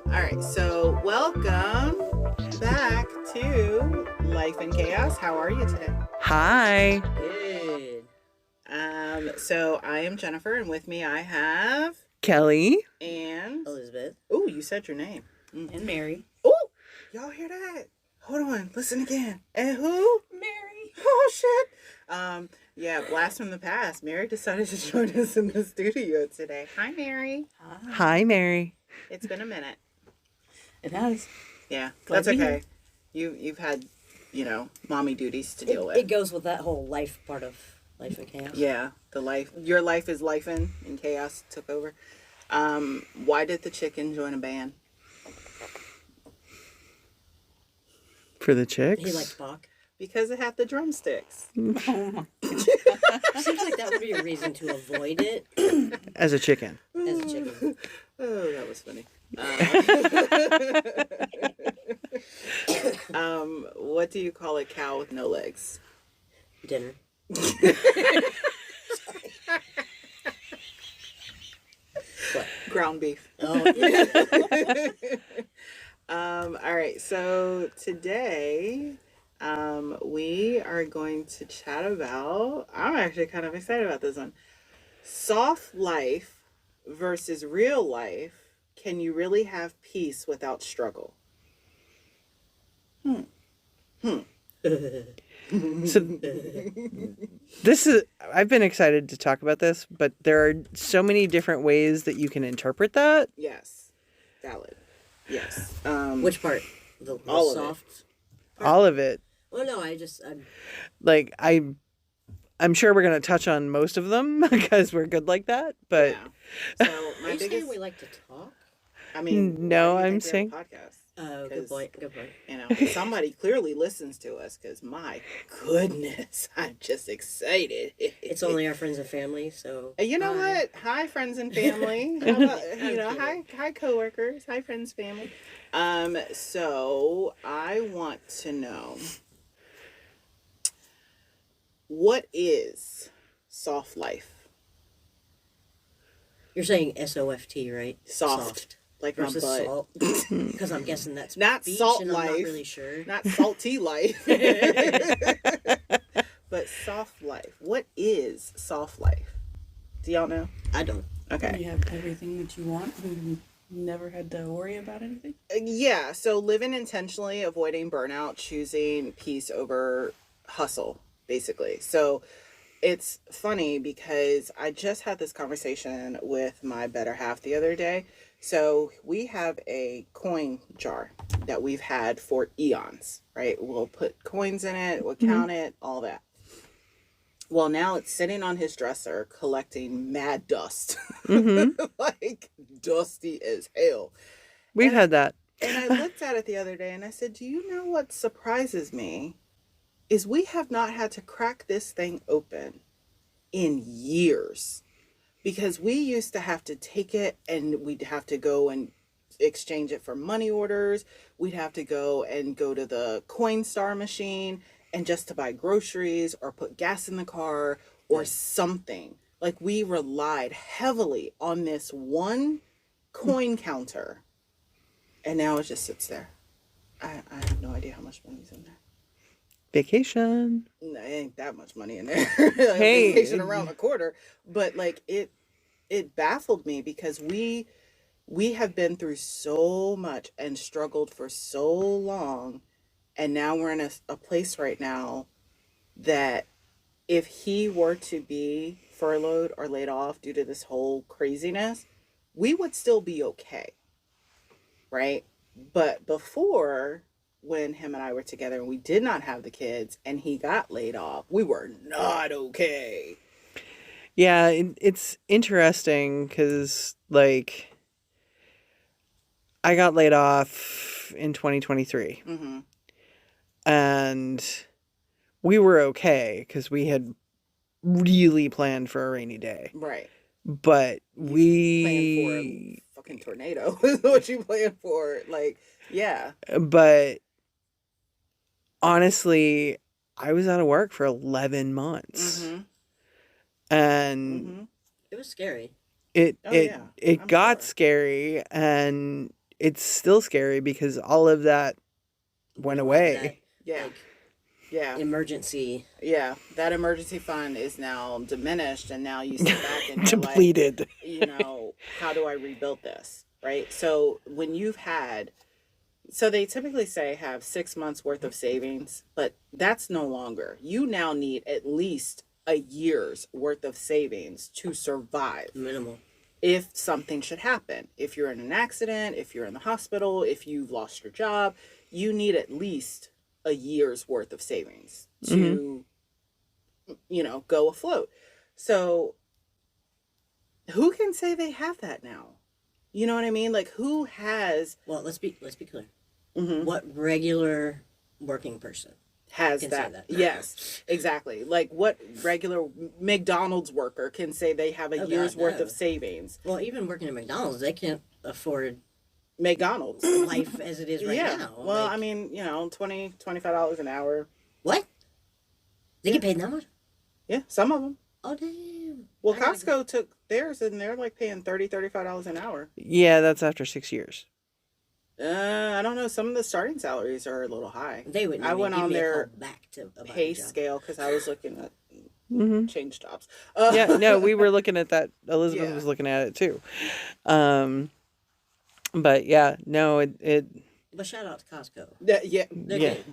All right, so welcome back to Life in Chaos. How are you today? Hi. Good. So I am Jennifer, and with me I have Kelly. and Elizabeth. oh, you said your name. And Mary. Oh, y'all hear that? Hold on, listen again. And who? Mary. Oh shit. Yeah, blast from the past. Mary decided to join us in the studio today. Hi, Mary. Hi, Mary. It's been a minute. It has. Yeah, Glad that's to be okay. You've had, mommy duties to deal with. It goes with that whole life part of Life in Chaos. Yeah, your life is lifing, and chaos took over. Why did the chicken join a band? For the chicks. He likes Bach. Because it had the drumsticks. Oh my God. Seems like that would be a reason to avoid it As a chicken. as a chicken. Oh, that was funny. What do you call a cow with no legs? Dinner. What? Ground beef. Oh, yeah. All right, so today we are going to chat about, I'm actually kind of excited about this one. Soft life versus real life. Can you really have peace without struggle? So I've been excited to talk about this, but there are so many different ways that you can interpret that. Yes. Valid. Yes. Which part? The All of it. soft? All of it. Well, no, Like I'm sure we're going to touch on most of them because we're good like that, but yeah. So are my you saying biggest, we like to talk? I mean, No, why do you I'm think we saying- have a podcast. Oh, 'Cause- good point. Good point. Somebody clearly listens to us because my goodness, I'm just excited. It's only our friends and family, so. You know hi. what? Hi, friends and family. How about, I'm hi, coworkers. Hi, friends, family. So I want to know, what is soft life? You're saying SOFT, right? Soft. Like my versus butt. salt. Because I'm guessing that's Not beach, salt and I'm life. not really sure. Not salty life. But soft life. What is soft life? Do y'all know? I don't. Okay. You have everything that you want and never had to worry about anything? Yeah, so living intentionally, avoiding burnout, choosing peace over hustle, basically. So it's funny because I just had this conversation with my better half the other day. So we have a coin jar that we've had for eons, right? We'll put coins in it, we'll count it, all that. Well, now it's sitting on his dresser collecting mad dust. Like dusty as hell. We've had that. And I looked at it the other day and I said, do you know what surprises me? Is we have not had to crack this thing open in years. Because we used to have to take it and we'd have to go and exchange it for money orders. We'd have to go to the Coinstar machine and just to buy groceries or put gas in the car or something. Like we relied heavily on this one coin counter. And now it just sits there. I have no idea how much money's in there. Vacation. No, it ain't that much money in there. Like Hey. vacation around a quarter. But like it baffled me because we have been through so much and struggled for so long, and now we're in a place right now that if he were to be furloughed or laid off due to this whole craziness, we would still be okay. Right? But before, when him and I were together and we did not have the kids and he got laid off, we were not okay. Yeah, it's interesting because, like, I got laid off in 2023. Mm-hmm. And we were okay because we had really planned for a rainy day. Right. But Planned for we... a fucking tornado is what you planned for. Like, yeah. But honestly, I was out of work for 11 months. Mm-hmm. And Mm-hmm. It was scary. it Oh, yeah. I'm got sure. scary, and it's still scary because all of that went away. Yeah. Like, Yeah. emergency. Yeah. That emergency fund is now diminished, and now you sit back and you're like, Depleted. how do I rebuild this? Right. So when you've had, so they typically say have 6 months worth of savings, but that's no longer. You now need at least a year's worth of savings to survive. Minimal. If something should happen, if you're in an accident, if you're in the hospital, if you've lost your job, you need at least a year's worth of savings to, go afloat. So who can say they have that now? You know what I mean? Like, who has Well, let's be clear. Mhm. What regular working person has can say that? that? Yes, exactly. Like, what regular McDonald's worker can say they have a Oh, year's God, worth no. of savings? Well, even working at McDonald's, they can't afford McDonald's. life as it is right Yeah. now. Well, Like, I mean, $25 an hour. what? They get paid that much? Yeah, some of them. Oh, damn. Well, I gotta Costco took theirs, and they're like paying $35 an hour. Yeah, that's after 6 years. I don't know. Some of the starting salaries are a little high. They wouldn't I even went give on me a their call back to about pay the job. scale because I was looking at Hmm change jobs. Yeah, no, we were looking at that. Elizabeth Yeah. was looking at it too. But yeah, no, it But shout out to Costco. Yeah, They're Yeah. good.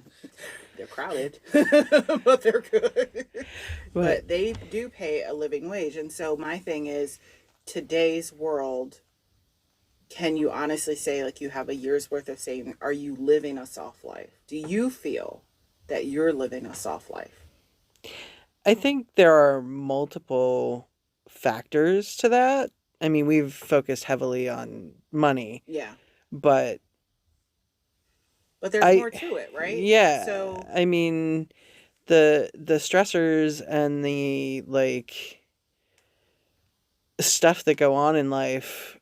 they're crowded, but they're good. but But they do pay a living wage, and so my thing is, today's world. Can you honestly say like you have a year's worth of saving? Are you living a soft life? Do you feel that you're living a soft life? I think there are multiple factors to that. I mean, we've focused heavily on money, Yeah, but but there's more to it, right? yeah, So I mean, the stressors and the stuff that go on in life.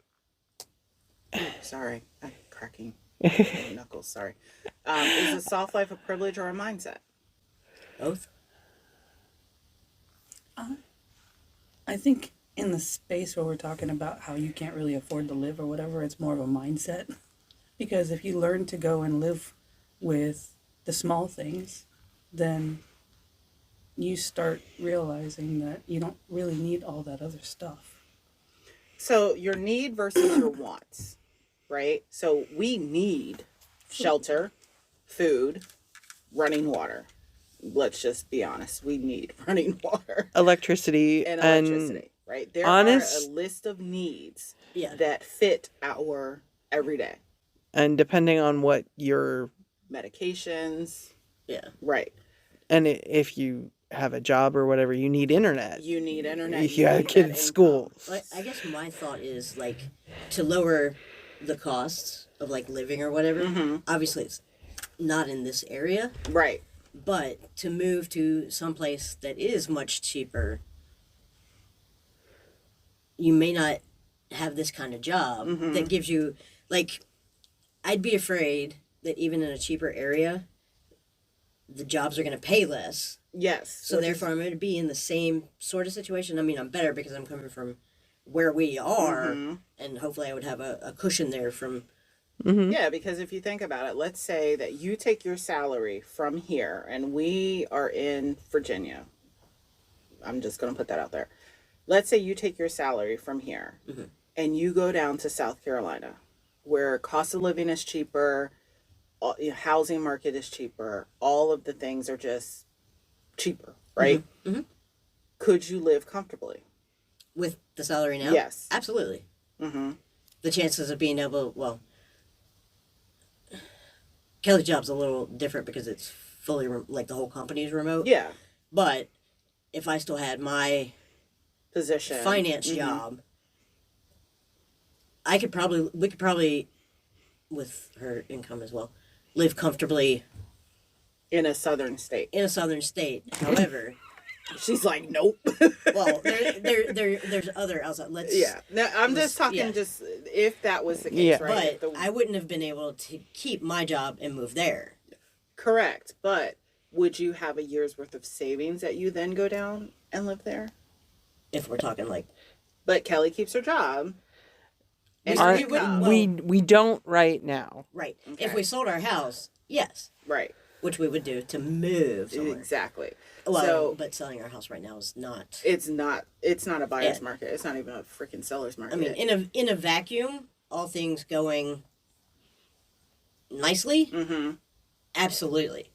sorry, I'm cracking knuckles. Sorry. Is a soft life a privilege or a mindset? Both. I think in the space where we're talking about how you can't really afford to live or whatever, it's more of a mindset. Because if you learn to go and live with the small things, then you start realizing that you don't really need all that other stuff. So your need versus your wants, right? So we need shelter, food, running water. Let's just be honest. We need running water Electricity and electricity, right? There are a list of needs Yeah. that fit our everyday. and depending on what your Medications, Yeah. right. if you have a job or whatever, you need internet. You need internet. If you have a need kid that at school. I guess my thought is like to lower the costs of like living or whatever. Mhm. Obviously, it's not in this area, income. Right. but to move to someplace that is much cheaper, you may not have this kind of job Mhm. that gives you like. I'd be afraid that even in a cheaper area, the jobs are going to pay less. Yes. So which is- therefore, I'm going to be in the same sort of situation. I mean, I'm better because I'm coming from where we are, Mhm. and hopefully, I would have a cushion there from. Mhm. Yeah, because if you think about it, let's say that you take your salary from here and we are in Virginia. I'm just going to put that out there. Let's say you take your salary from here Mhm. and you go down to South Carolina where cost of living is cheaper, housing market is cheaper, all of the things are just cheaper, right? Mhm. Could you live comfortably? With the salary now? Yes. Absolutely. Mm-hmm. The chances of being able, well, Kelly's job's a little different because it's fully, like the whole company's remote. Yeah, But if I still had my position. finance Mhm. job, we could probably, with her income as well, live comfortably In a southern state. in a southern state. However, She's like, nope. well, there's other outside. Let's Yeah, no, I'm just talking. Yeah. Just if that was the case, Yeah. right? But If I wouldn't have been able to keep my job and move there. correct. But would you have a year's worth of savings that you then go down and live there? If we're talking like, But Kelly keeps her job. And We- we would- well- we don't right now. Right. Okay. If we sold our house, yes, Right. which we would do to move somewhere. Exactly. Well, So but selling our house right now is not. it's not a buyer's Yeah. market. It's not even a freaking seller's market. I mean, in a vacuum, all things going nicely, mm-hmm. absolutely,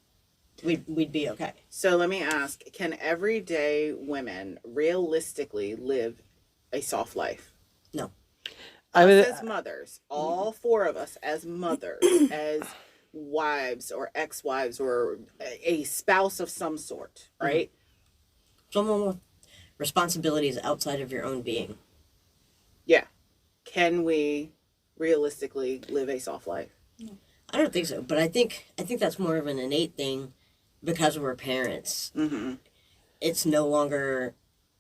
we'd be okay. So let me ask, can everyday women realistically live a soft life? No. I Us would as mothers, all four of us as mothers, as wives or ex-wives or a spouse of some sort, right? Someone with responsibilities outside of your own being. Yeah. Can we realistically live a soft life? I don't think so, but I think that's more of an innate thing because we're parents. Mm-hmm. It's no longer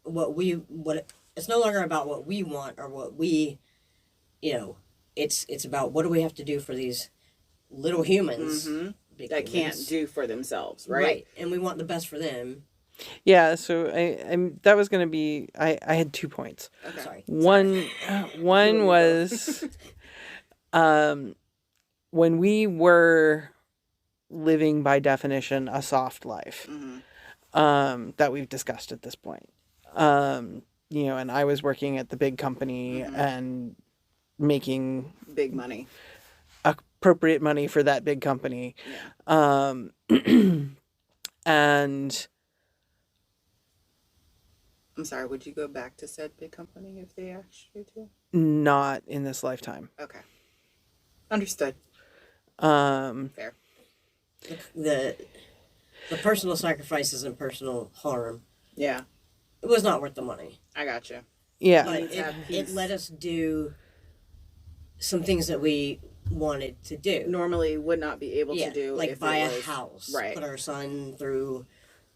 it's no longer about what we want or what we, it's about what do we have to do for these little humans Mm-hmm. big That can't humans. do for themselves, right? And we want the best for them. Yeah, so I'm that was gonna be I had 2 points. Okay. Sorry. One was when we were living by definition a soft life Mm-hmm. that we've discussed at this point. And I was working at the big company and making Big money. appropriate money for that big company. Yeah. And I'm sorry, would you go back to said big company if they asked you to? not in this lifetime. Okay. Understood. Fair. The personal sacrifices and personal harm, Yeah, it was not worth the money. I got you. Yeah. But Things have it peace. let us do some things that we wanted to do. Normally would not be able Yeah, to do like if buy it a was, house, right. put our son through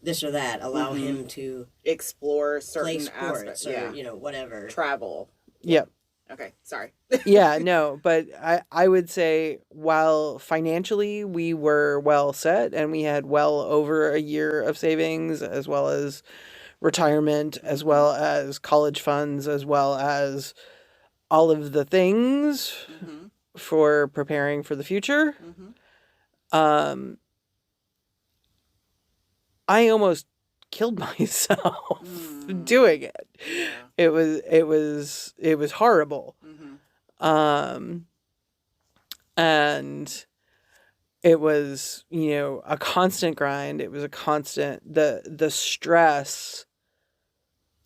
this or that, allow him to Explore play certain sports aspects. or Yeah. whatever. Travel. Yep. Okay, sorry. Yeah, no, but I would say while financially we were well set and we had well over a year of savings as well as retirement, as well as college funds, as well as all of the things Mm-hmm. for preparing for the future, Mm-hmm. I almost killed myself doing it. Yeah. It was horrible. Mm-hmm. And it was, a constant grind. It was a constant, the stress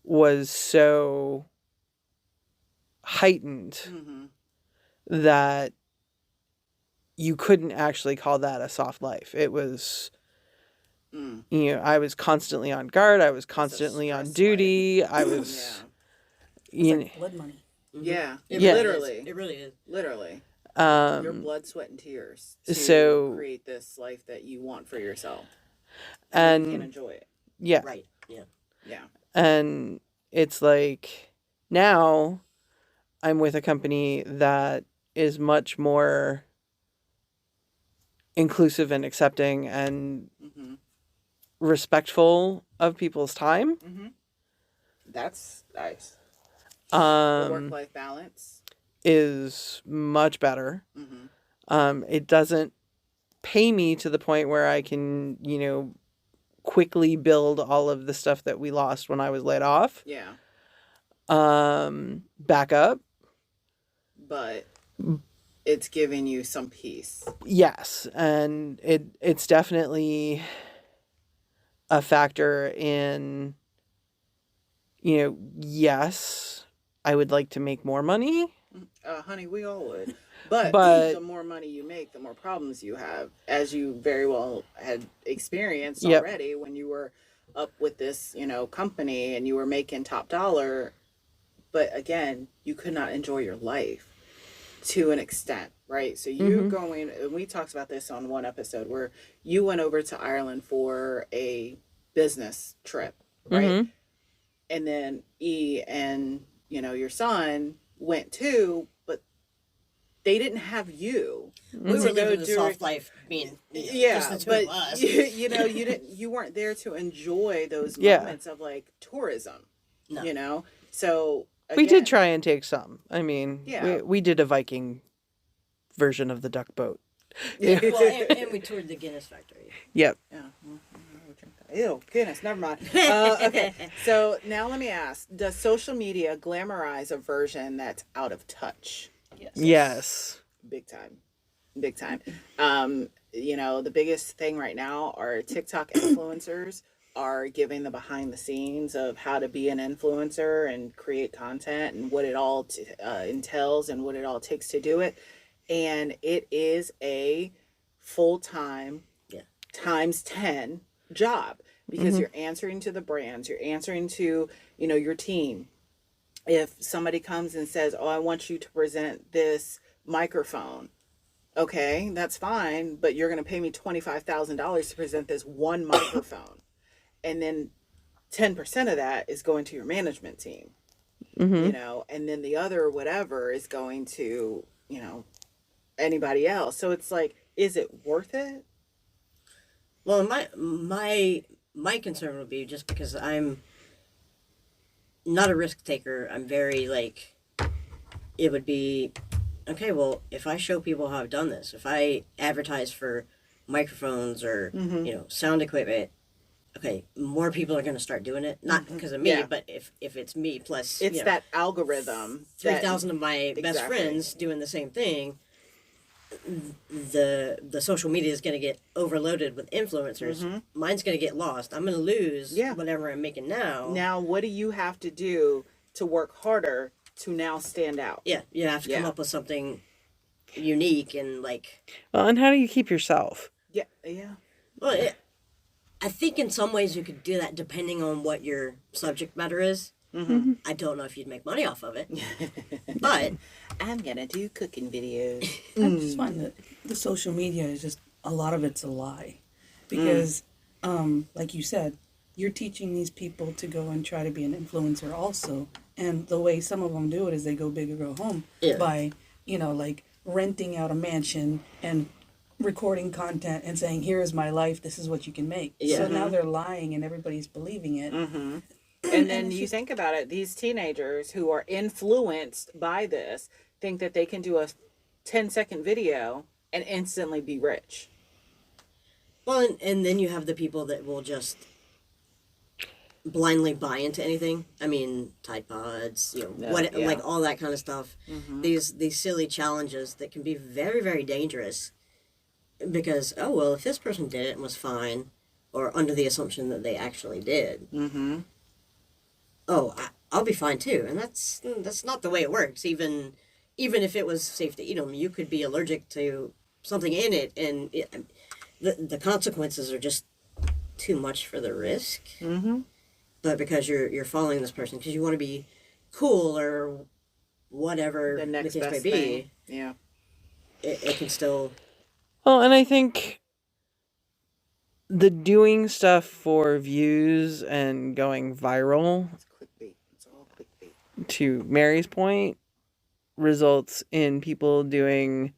was so heightened Mm-hmm. that you couldn't actually call that a soft life. It was, Mm. I was constantly on guard. I was constantly on stress duty. I was, Yeah. you Like blood money. Yeah. It Yeah. really Literally. is. It really is. Literally. know, Your blood, sweat, and tears to so- create this life that you want for yourself. And you can and enjoy it. yeah. Right. Yeah. Yeah. And it's like now I'm with a company that is much more inclusive and accepting and Mm-hmm. respectful of people's time. Mm-hmm. That's nice. The Um, work-life balance. is much better. Mm-hmm. It doesn't pay me to the point where I can, quickly build all of the stuff that we lost when I was laid off. Yeah. Back up. But it's giving you some peace. Yes, and it's definitely a factor in, yes, I would like to make more money. Honey, we all would. But But- the more money you make, the more problems you have, as you very well had experienced Yep. already when you were up with this, company and you were making top dollar. But again, you could not enjoy your life to an extent, right? So you going, and we talked about this on one episode where you went over to Ireland for a business trip, right? Mhm. And then E and, your son went too, but they didn't have you. We were living the soft life, being Yeah, just the two but of us. you weren't there to enjoy those Yeah. moments of like tourism. No. So We did again, try and take some. I mean, Yeah. we did a Viking version of the duck boat. Yeah. Well, and we toured the Guinness factory. Yep. Yeah. Well, I would drink that. Ew, goodness, never mind. Okay, so now let me ask: does social media glamorize a version that's out of touch? Yes. Yes. Big time, big time. The biggest thing right now are TikTok influencers are giving the behind the scenes of how to be an influencer and create content and what it all entails and what it all takes to do it. And it is a full-time Yeah. times 10 job because you're answering to the brands, you're answering to, your team. If somebody comes and says, "Oh, I want you to present this microphone," okay, that's fine, but you're going to pay me $25,000 to present this one microphone. And then 10% of that is going to your management team, and then the other whatever is going to, anybody else. So it's like, is it worth it? Well, my concern would be just because I'm not a risk taker. I'm very like, it would be, okay, well, if I show people how I've done this, if I advertise for microphones or, sound equipment, okay, more people are going to start doing it. Not because of me, Yeah. but if it's me plus, It's that algorithm. 3,000 of my best Exactly. friends doing the same thing, the social media is going to get overloaded with influencers. Mine's going to get lost. I'm going to lose whatever I'm making now. Now, what do you have to do to work harder to now stand out? Yeah, you have to come Yeah. up with something unique and like. Well, and how do you keep yourself? Yeah, yeah. Well, I think in some ways you could do that depending on what your subject matter is. I don't know if you'd make money off of it, but I'm gonna do cooking videos. I just find that the social media is just a lot of it's a lie, because, like you said, you're teaching these people to go and try to be an influencer also, and the way some of them do it is they go big or go home by like renting out a mansion and recording content and saying, "Here is my life. This is what you can make." Yeah. So now they're lying and everybody's believing it. And then you think about it, these teenagers who are influenced by this think that they can do a 10-second video and instantly be rich. well, and then you have the people that will just blindly buy into anything. I mean, Tide Pods, Yeah. like all that kind of stuff. These silly challenges that can be very, very dangerous because if this person did it and was fine, or under the assumption that they actually did, I'll be fine too. And that's not the way it works. Even if it was safe to eat them, you could be allergic to something in it, and the consequences are just too much for the risk. But because you're following this person because you want to be cool or whatever The next case may best be, thing. Yeah. it can still. Well, and I think the doing stuff for views and going viral, It's clickbait. It's all clickbait. to Mary's point, results in people doing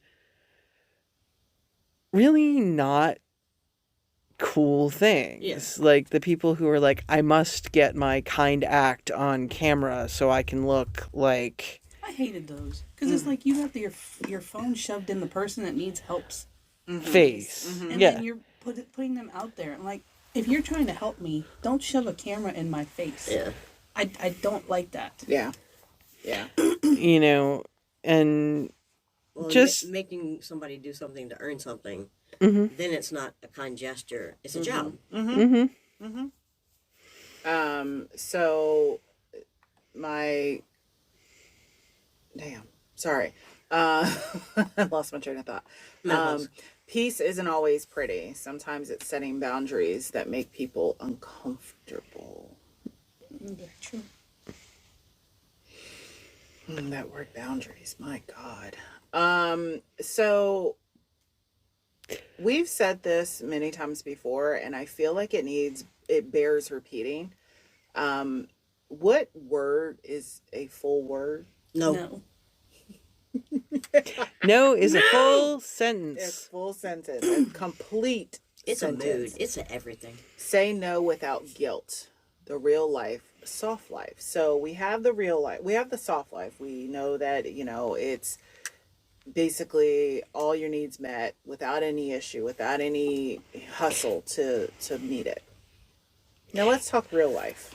really not cool things. Yeah. Like the people who are like, I must get my kind act on camera so I can look like. I hated those because it's like you have your phone shoved in the person that needs help's Face. and Yeah. then you're putting them out there. And like, if you're trying to help me, don't shove a camera in my face. Yeah. I don't like that. Yeah. Yeah. And Well, just making somebody do something to earn something, Mhm. then it's not a kind gesture. It's a job. So sorry. I lost my train of thought. Menopause. Peace isn't always pretty. Sometimes it's setting boundaries that make people uncomfortable. Very true. That word boundaries, my God. So we've said this many times before, and I feel like it bears repeating. What word is a full word? No. no is a full It's sentence. full sentence, a complete It's sentence. a mood. It's a everything. Say no without guilt. The real life soft life. So we have the real life, we have the soft life. We know that, it's basically all your needs met without any issue, without any hustle to meet it. Now let's talk real life.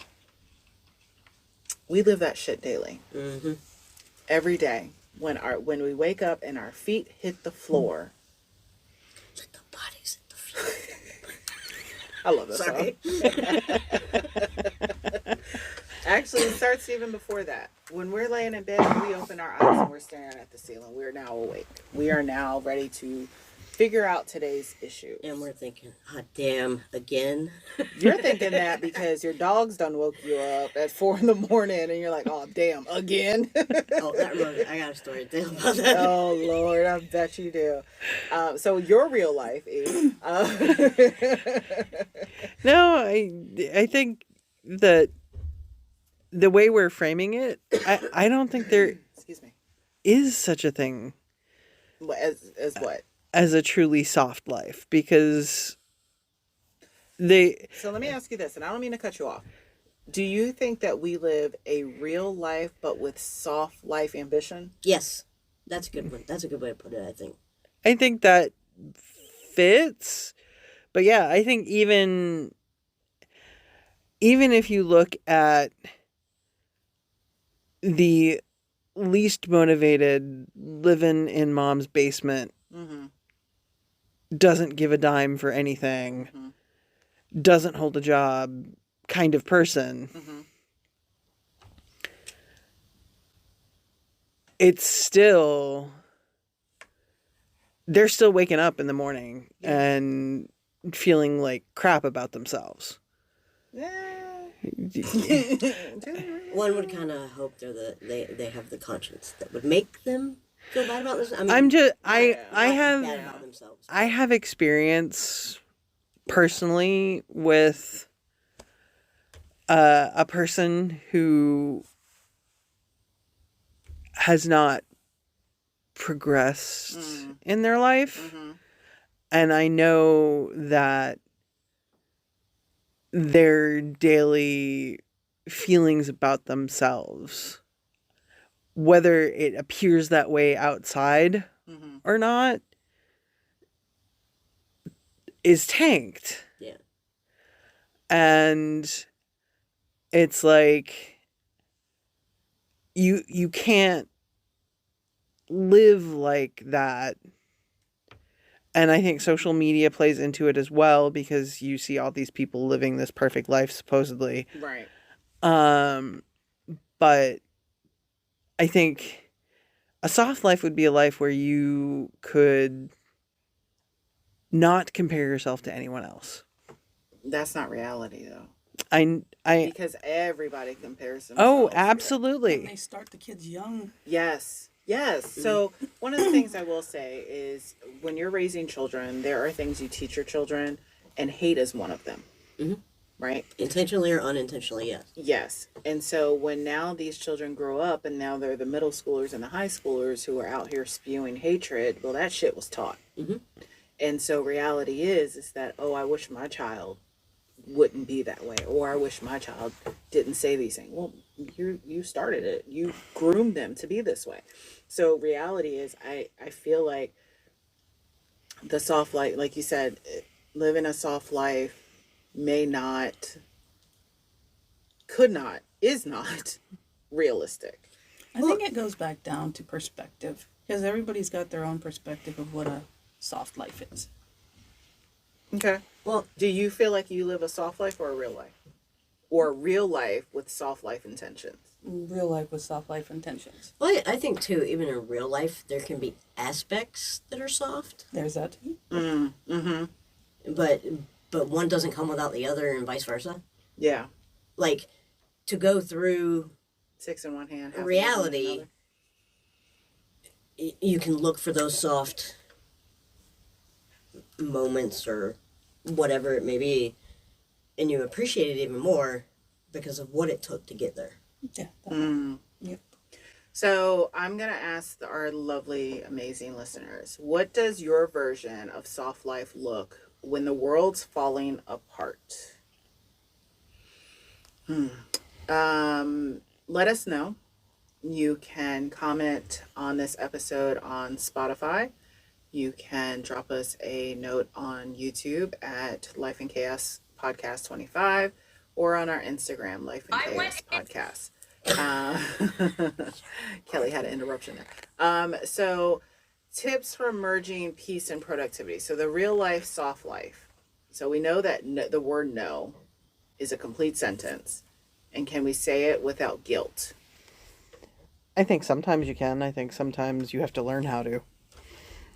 We live that shit daily. Mm-hmm. Every day. When we wake up and our feet hit the floor. Let the bodies hit the floor. I love this Sorry. song. Actually, it starts even before that. When we're laying in bed and we open our eyes and we're staring at the ceiling, we're now awake. We are now ready to figure out today's issue. And we're thinking, hot damn, again? You're thinking that because your dog's done woke you up at 4 a.m. and you're like, oh, damn, again? Oh, that reminds me. I got a story to tell about that. Oh, Lord, I bet you do. So your real life is... No, I think that the way we're framing it, I don't think there Excuse me. is such a thing As what? as a truly soft life, because they So let me ask you this, and I don't mean to cut you off. Do you think that we live a real life but with soft life ambition? Yes. That's a good one. That's a good way to put it, I think. I think that fits. But yeah, I think even if you look at the least motivated, living in mom's basement, Mm-hmm. doesn't give a dime for anything, Mhm. doesn't hold a job kind of person, Mm-hmm. it's still, they're still waking up in the morning and feeling like crap about themselves. One would kind of hope they have the conscience that would make them feel bad about this. I mean, I'm just I not bad have about themselves. I have experience personally with a person who has not progressed in their life, Mm-hmm. and I know that their daily feelings about themselves, whether it appears that way outside Mm-hmm. or not, is tanked. Yeah. And it's like you can't live like that. And I think social media plays into it as well, because you see all these people living this perfect life supposedly. Right. But I think a soft life would be a life where you could not compare yourself to anyone else. That's not reality, though. I Because everybody compares themselves. oh, And absolutely. they start the kids young. Yes. Yes. So one of the things I will say is when you're raising children, there are things you teach your children, and hate is one of them. Mhm. Right? Intentionally or unintentionally, yes. Yes. And so when now these children grow up and now they're the middle schoolers and the high schoolers who are out here spewing hatred, well, that shit was taught. Mhm. And so reality is that, oh, I wish my child wouldn't be that way, or I wish my child didn't say these things. Well, you started it. You groomed them to be this way. So reality is I feel like the soft life, like you said, living a soft life may not, could not, is not realistic. I think it goes back down to perspective, because everybody's got their own perspective of what a soft life is. Okay. Well, Do you feel like you live a soft life or a real life? Or a real life with soft life intentions? Real life with soft life intentions. well, I think too, even in real life, there can be aspects that are soft, There's that too. Mm-hmm. but one doesn't come without the other, and vice versa. Yeah. Like to go through 6 in one hand. half in reality, another. you can look for those soft moments or whatever it may be, and you appreciate it even more because of what it took to get there. Yeah. Mm. Yep. So I'm going to ask our lovely, amazing listeners, what does your version of soft life look when the world's falling apart? Let us know. You can comment on this episode on Spotify. You can drop us a note on YouTube at Life in Chaos Podcast 25 or on our Instagram, Life in Chaos Podcast. Kelly had an interruption there. So tips for merging peace and productivity. So the real life, soft life. So we know that the word no is a complete sentence. And can we say it without guilt? I think sometimes you can. I think sometimes you have to learn how to.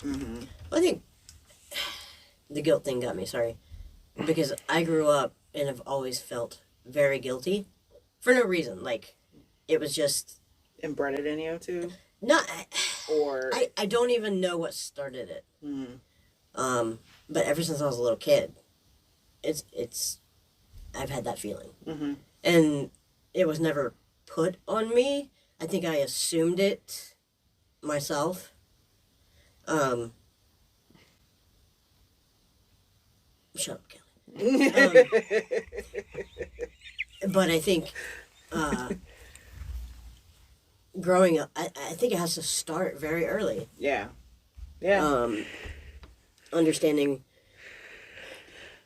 Mm-hmm. I think the guilt thing got me, sorry. Because I grew up and have always felt very guilty for no reason. Like, it was just... Inbred it in you too? Not... Or... I don't even know what started it. Mm-hmm. But ever since I was a little kid, it's I've had that feeling. Mm-hmm. And it was never put on me. I think I assumed it myself. Shut up, Kelly. But I think growing up, I think it has to start very early. Yeah. Yeah. Understanding.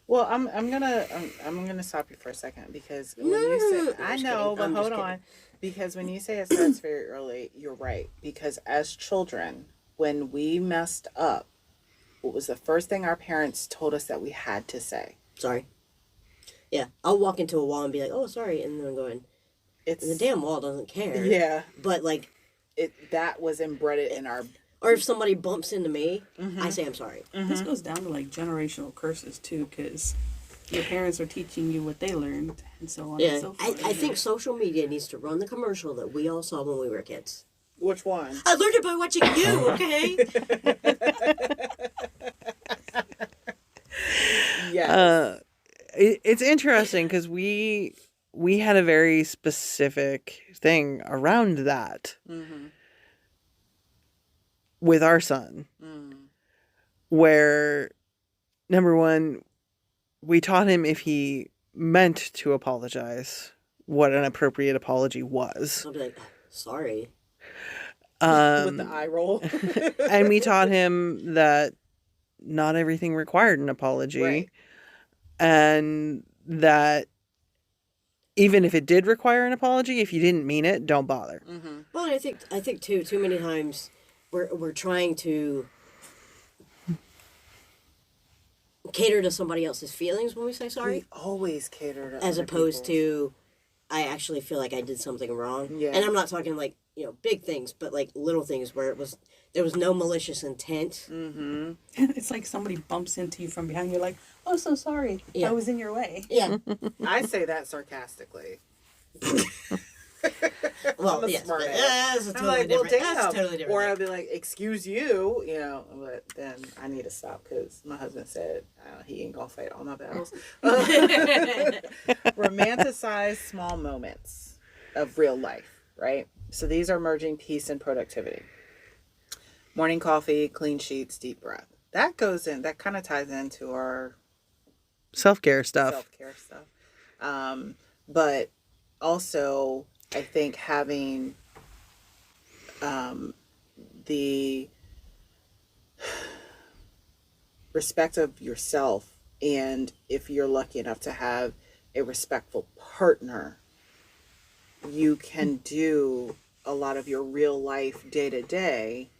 Well, I'm gonna stop you for a second because when you say I know, but hold on, because when you say it starts very early, you're right. Because as children, when we messed up, what was the first thing our parents told us that we had to say? Sorry. Yeah, I'll walk into a wall and be like, "Oh, sorry," and then I'm going, It's the damn wall doesn't care. Yeah, But like, that was embedded in our. or if somebody bumps into me, I say I'm sorry. This goes down to like generational curses too, because your parents are teaching you what they learned, and so on Yeah, and so forth. I think social media needs to run the commercial that we all saw when we were kids. Which one? I learned it by watching you, okay? Yes. It's interesting because we had a very specific thing around that with our son, where number one, we taught him if he meant to apologize, what an appropriate apology was. I'll be like, sorry. With the eye roll. And we taught him that not everything required an apology. Right. And that even if it did require an apology, if you didn't mean it, don't bother. Well, I think too many times we're trying to cater to somebody else's feelings when we say sorry, We always cater to as other opposed people's. to I actually feel like I did something wrong. Yeah. And I'm not talking like, big things, but like little things where there was no malicious intent. Mm-hmm. It's like somebody bumps into you from behind. You're like, "Oh, so sorry. Yeah. I was in your way." Yeah. I say that sarcastically. Well, I'm a yes, smart but, ass. that's a I'm totally like, well, different. damn. That's totally different. Or I'll be like, excuse you, but then I need to stop because my husband said he ain't gonna fight all my battles. Romanticize small moments of real life, right? So these are merging peace and productivity. Morning coffee, clean sheets, deep breath. That kind of ties into our Self-care stuff. self-care stuff. But also, I think having the respect of yourself, and if you're lucky enough to have a respectful partner, you can do a lot of your real life day to day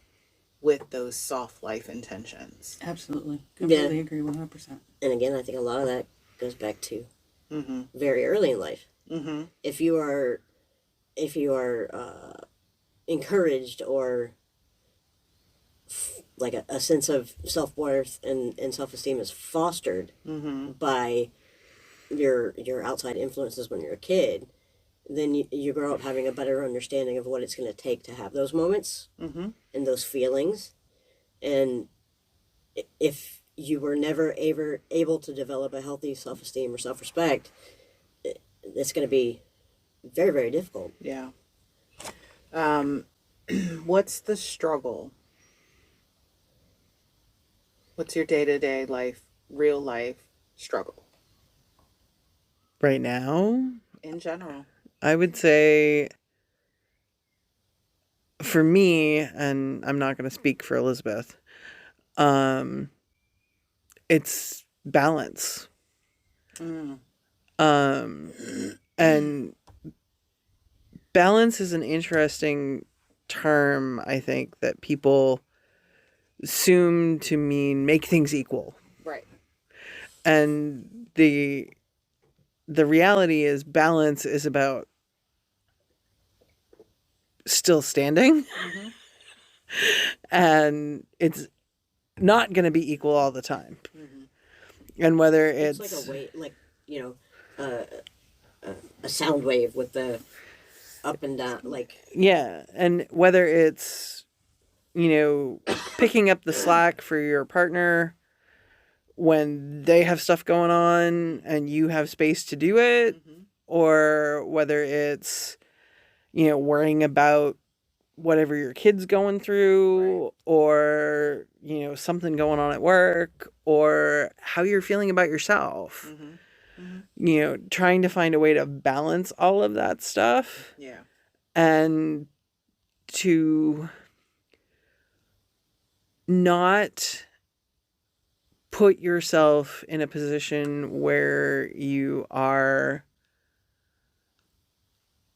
with those soft life intentions. Absolutely. Completely agree 100%. And again, I think a lot of that goes back to Mm-hmm. very early in life. Mm-hmm. If you are encouraged or like a sense of self-worth and self-esteem is fostered Mm-hmm. by your outside influences when you're a kid, then you grow up having a better understanding of what it's going to take to have those moments Mm-hmm. and those feelings. And if you were never ever able to develop a healthy self-esteem or self-respect, it's going to be very, very difficult. Yeah. What's the struggle? What's your day-to-day life, real life struggle Right now, in general? I would say for me, and I'm not going to speak for Elizabeth, it's balance. Mm. And balance is an interesting term, I think, that people assume to mean make things equal. Right. And the reality is balance is about still standing. Mm-hmm. And it's not going to be equal all the time. Mm-hmm. And whether It's it's like a wave, like, a sound wave with the up and down, like. yeah, and whether it's picking up the slack for your partner when they have stuff going on and you have space to do it, Mm-hmm. or whether it's worrying about whatever your kid's going through, Right. or something going on at work, or how you're feeling about yourself. Mm-hmm. Mm-hmm. Trying to find a way to balance all of that stuff Yeah. and to not put yourself in a position where you are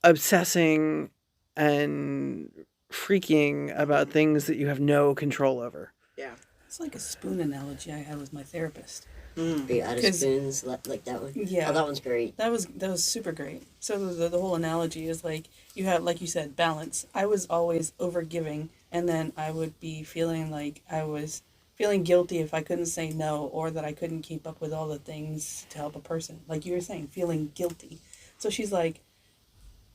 obsessing and freaking about things that you have no control over. Yeah. It's like a spoon analogy I had with my therapist. Mm. Be out of 'Cause- spoons, like that one. Yeah. Oh, that one's great. That was super great. So the whole analogy is like you have, like you said, balance. I was always over giving, and then I would be feeling like I was feeling guilty if I couldn't say no, or that I couldn't keep up with all the things to help a person. Like you were saying, feeling guilty. So she's like,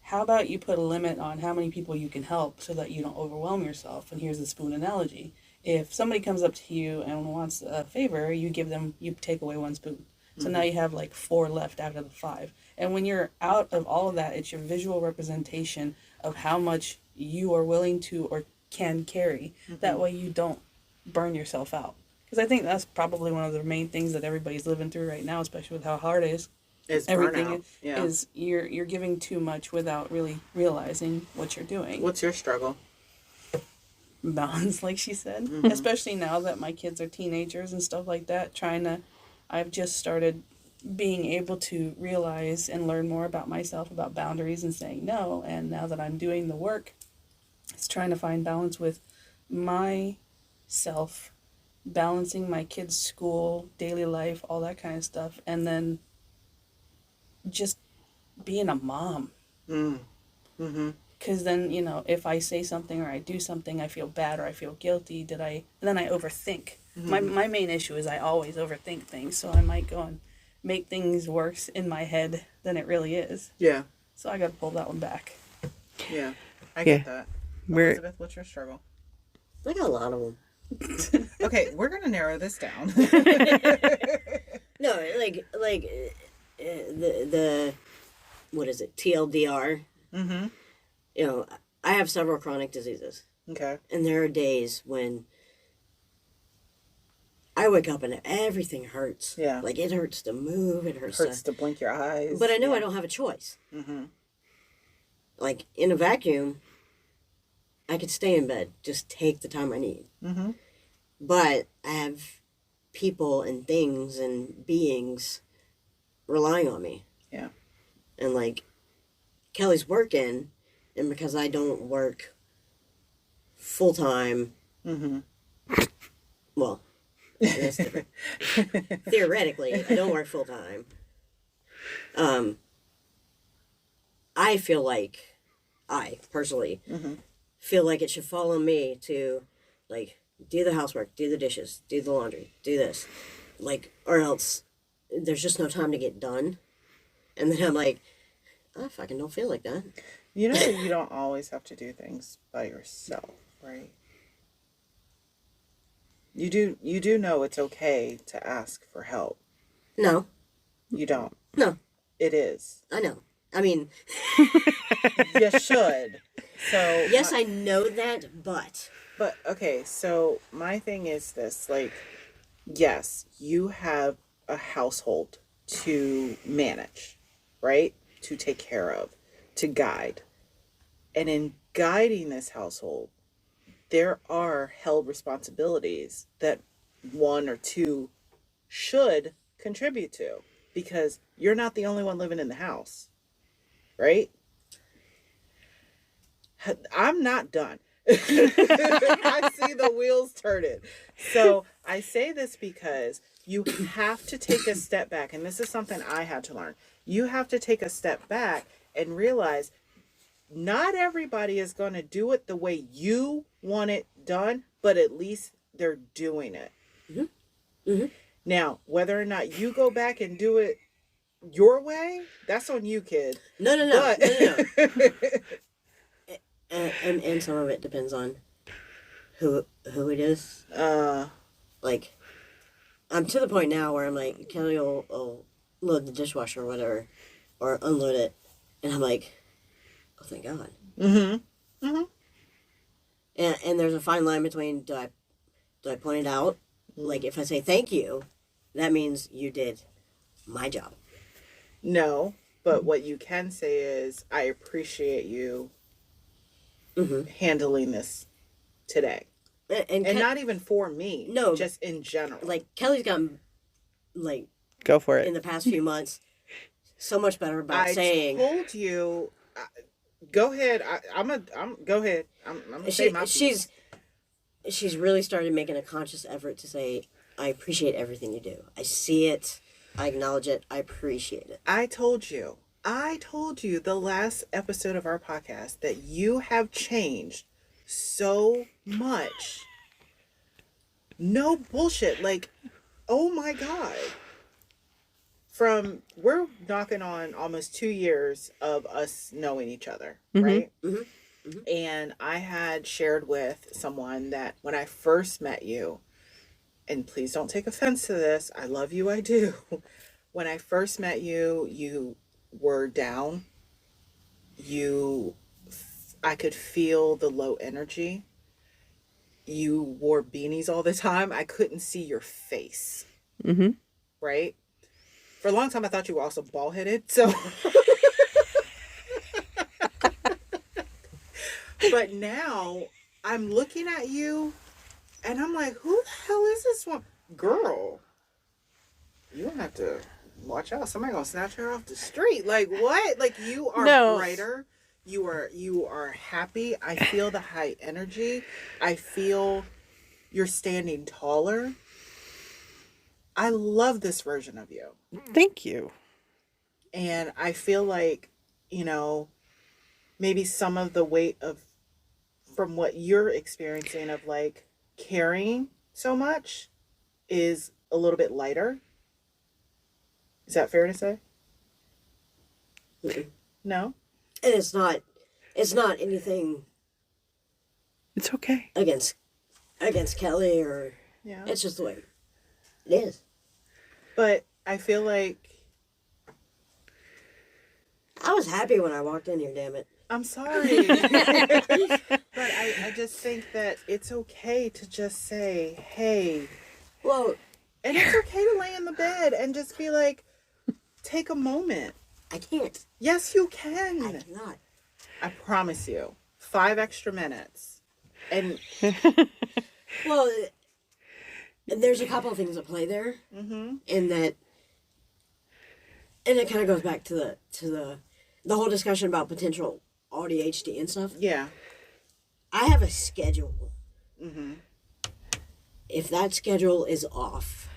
how about you put a limit on how many people you can help so that you don't overwhelm yourself? And here's the spoon analogy. If somebody comes up to you and wants a favor, you take away one spoon. So now you have like 4 left out of the 5. And when you're out of all of that, it's your visual representation of how much you are willing to or can carry. Mm-hmm. That way you don't burn yourself out. Because I think that's probably one of the main things that everybody's living through right now, especially with how hard it is. It's Everything burnout. Yeah. is you're giving too much without really realizing what you're doing. What's your struggle? Balance, like she said. Mm-hmm. Especially now that my kids are teenagers and stuff like that, I've just started being able to realize and learn more about myself, about boundaries and saying no. And now that I'm doing the work, it's trying to find balance with myself, balancing my kids' school, daily life, all that kind of stuff, and then just being a mom. Mm. Mm-hmm. Because then, if I say something or I do something, I feel bad or I feel guilty. And then I overthink. Mm-hmm. My main issue is I always overthink things. So I might go and make things worse in my head than it really is. Yeah. So I got to pull that one back. Yeah. I Yeah. get that. We're- Elizabeth, what's your struggle? I got a lot of them. Okay, we're gonna narrow this down. No, the what is it? TLDR. Mm-hmm. I have several chronic diseases, Okay. and there are days when I wake up and everything hurts. Yeah. Like it hurts to move. It hurts, Hurts to blink your eyes. But I know Yeah. I don't have a choice. Mm-hmm. Like in a vacuum, I could stay in bed, just take the time I need. Mm-hmm. But I have people and things and beings relying on me. Yeah. And like Kelly's working, and because I don't work full time, Mm-hmm. well, that's different. Theoretically, I don't work full time. I feel like I personally Mm-hmm. feel like it should fall on me to like do the housework, do the dishes, do the laundry, do this, like, or else there's just no time to get done. And then I'm like, I fucking don't feel like that. You know that you don't always have to do things by yourself, right? You do know it's okay to ask for help. No, You don't. no, It is. I know. I mean, You should. So yes, I know that, but But okay, so my thing is this, like, yes, you have a household to manage, right? To take care of. to guide. And in guiding this household, there are held responsibilities that one or two should contribute to, because you're not the only one living in the house, right? I'm not done. I see the wheels turning. So I say this because you have to take a step back, and this is something I had to learn. You have to take a step back and realize not everybody is going to do it the way you want it done, but at least they're doing it. Mm-hmm. Mm-hmm. Now, whether or not you go back and do it your way, that's on you, kid. No. But... and some of it depends on who it is. Like, I'm to the point now where I'm like, Kelly will load the dishwasher or whatever, or unload it, and I'm like, oh, thank God. Mm-hmm. Mm-hmm. And there's a fine line between do I point it out? Like, if I say thank you, that means you did my job. No, but what you can say is, I appreciate you handling this today. And not even for me. No. Just in general. Like, Kelly's gotten, like... Go for it. In the past few months, so much better about saying... I told you... go ahead. Go ahead. I'm gonna say my piece. She's really started making a conscious effort to say, I appreciate everything you do. I see it. I acknowledge it. I appreciate it. I told you the last episode of our podcast that you have changed so much. No bullshit. Like, oh my God. We're knocking on almost 2 years of us knowing each other, right? Mm-hmm. Mm-hmm. And I had shared with someone that when I first met you, and please don't take offense to this, I love you, I do. When I first met you, you were down. I could feel the low energy. You wore beanies all the time. I couldn't see your face. Mm-hmm. Right? For a long time, I thought you were also bald-headed, so... But now, I'm looking at you, and I'm like, who the hell is this one? Girl, you don't have to watch out. Somebody gonna snatch her off the street. Like, what? Like, you are brighter. You are happy. I feel the high energy. I feel you're standing taller. I love this version of you. Thank you. And I feel like, maybe some of the weight from what you're experiencing of like carrying so much is a little bit lighter. Is that fair to say? No? And it's not anything. It's okay. Against Kelly or... Yeah. It's just the way it is. But I feel like... I was happy when I walked in here, damn it. I'm sorry. But I just think that it's okay to just say, hey. Well... And it's okay to lay in the bed and just be like, take a moment. I can't. Yes, you can. I cannot. I promise you. 5 extra minutes. And... Well, there's a couple of things at play there. Mm-hmm. In that... And it kind of goes back to the whole discussion about potential ADHD and stuff. Yeah. I have a schedule. Mm-hmm. If that schedule is off...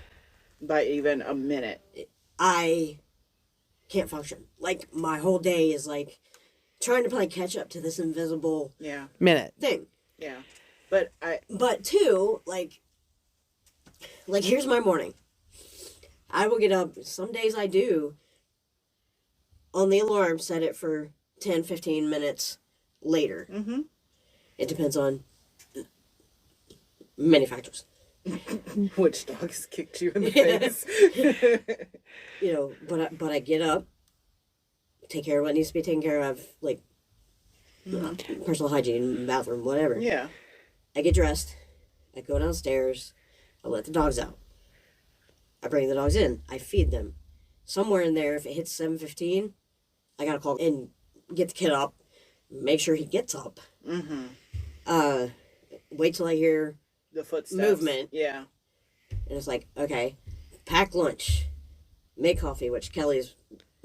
By even a minute. I can't function. Like, my whole day is like trying to play catch up to this invisible minute thing. Yeah. But two, like here's my morning. I will get up, some days I do, on the alarm, set it for 10, 15 minutes later. Mm-hmm. It depends on many factors. Which dogs kicked you in the face? But I get up, take care of what needs to be taken care of, like personal hygiene, bathroom, whatever. Yeah. I get dressed, I go downstairs, I let the dogs out. I bring the dogs in, I feed them. Somewhere in there, if it hits 7:15, I gotta call in get the kid up, make sure he gets up. Mm-hmm. Wait till I hear The footsteps. movement. Yeah. And it's like, okay, pack lunch, make coffee, which Kelly's